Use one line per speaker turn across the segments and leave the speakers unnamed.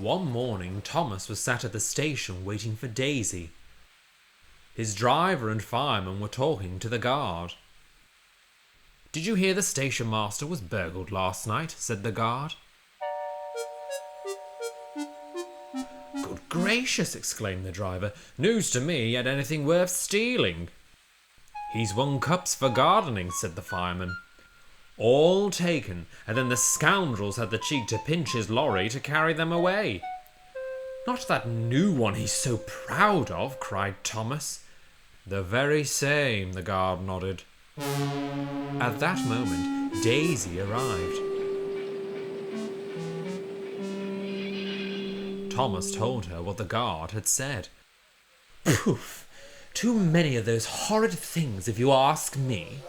One morning, Thomas was sat at the station waiting for Daisy. His driver and fireman were talking to the guard. "Did you hear the station master was burgled last night?" said the guard. "Good gracious," exclaimed the driver. "News to me, yet anything worth stealing." "He's won cups for gardening," said the fireman. "All taken, and then the scoundrels had the cheek to pinch his lorry to carry them away." "Not that new one he's so proud of," cried Thomas. "The very same," the guard nodded. At that moment, Daisy arrived. Thomas told her what the guard had said. "Poof! Too many of those horrid things, if you ask me."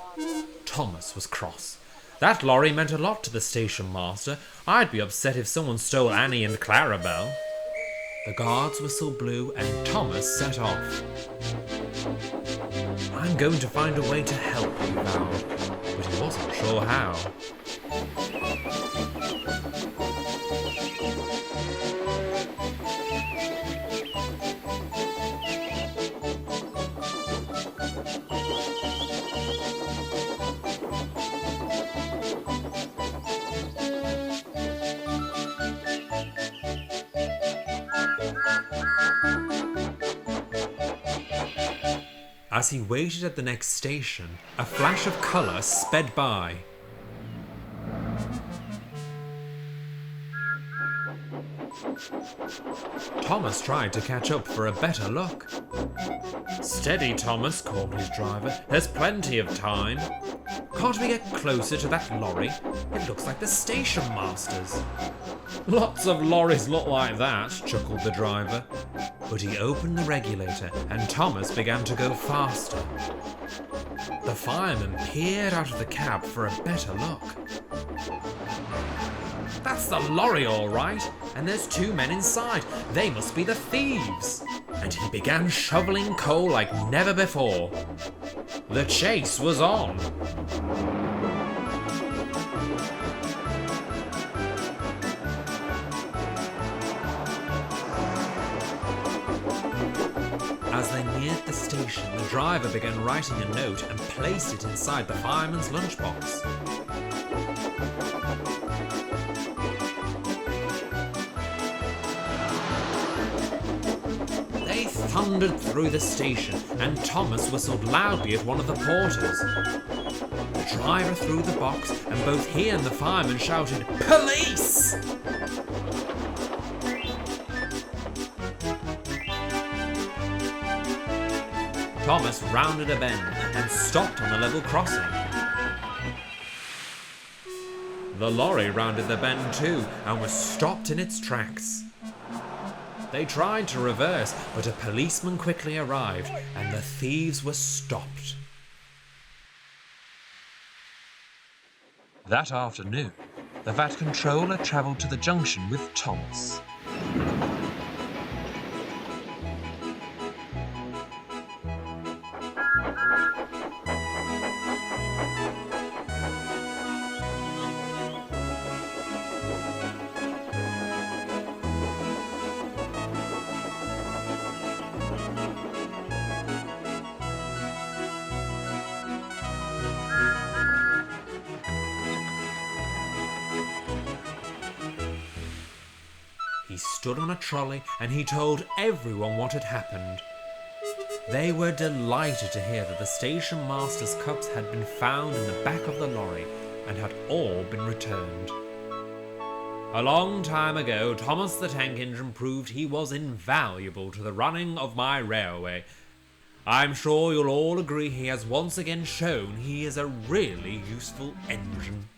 Thomas was cross. "That lorry meant a lot to the station master. I'd be upset if someone stole Annie and Clarabel." The guard's whistle blew and Thomas set off. "I'm going to find a way to help," he vowed, but he wasn't sure how. As he waited at the next station, a flash of colour sped by. Thomas tried to catch up for a better look. "Steady, Thomas," called his driver. "There's plenty of time." "Can't we get closer to that lorry? It looks like the station master's." "Lots of lorries look like that," chuckled the driver. But he opened the regulator and Thomas began to go faster. The fireman peered out of the cab for a better look. "That's the lorry all right, and there's two men inside. They must be the thieves." And he began shoveling coal like never before. The chase was on. As they neared the station, the driver began writing a note and placed it inside the fireman's lunchbox. They thundered through the station, and Thomas whistled loudly at one of the porters. The driver threw the box, and both he and the fireman shouted, "Police!" Thomas rounded a bend and stopped on the level crossing. The lorry rounded the bend too and was stopped in its tracks. They tried to reverse, but a policeman quickly arrived and the thieves were stopped. That afternoon, the VAT controller travelled to the junction with Thomas. He stood on a trolley and he told everyone what had happened. They were delighted to hear that the station master's cups had been found in the back of the lorry and had all been returned. A long time ago, Thomas the Tank Engine proved he was invaluable to the running of my railway. I'm sure you'll all agree he has once again shown he is a really useful engine.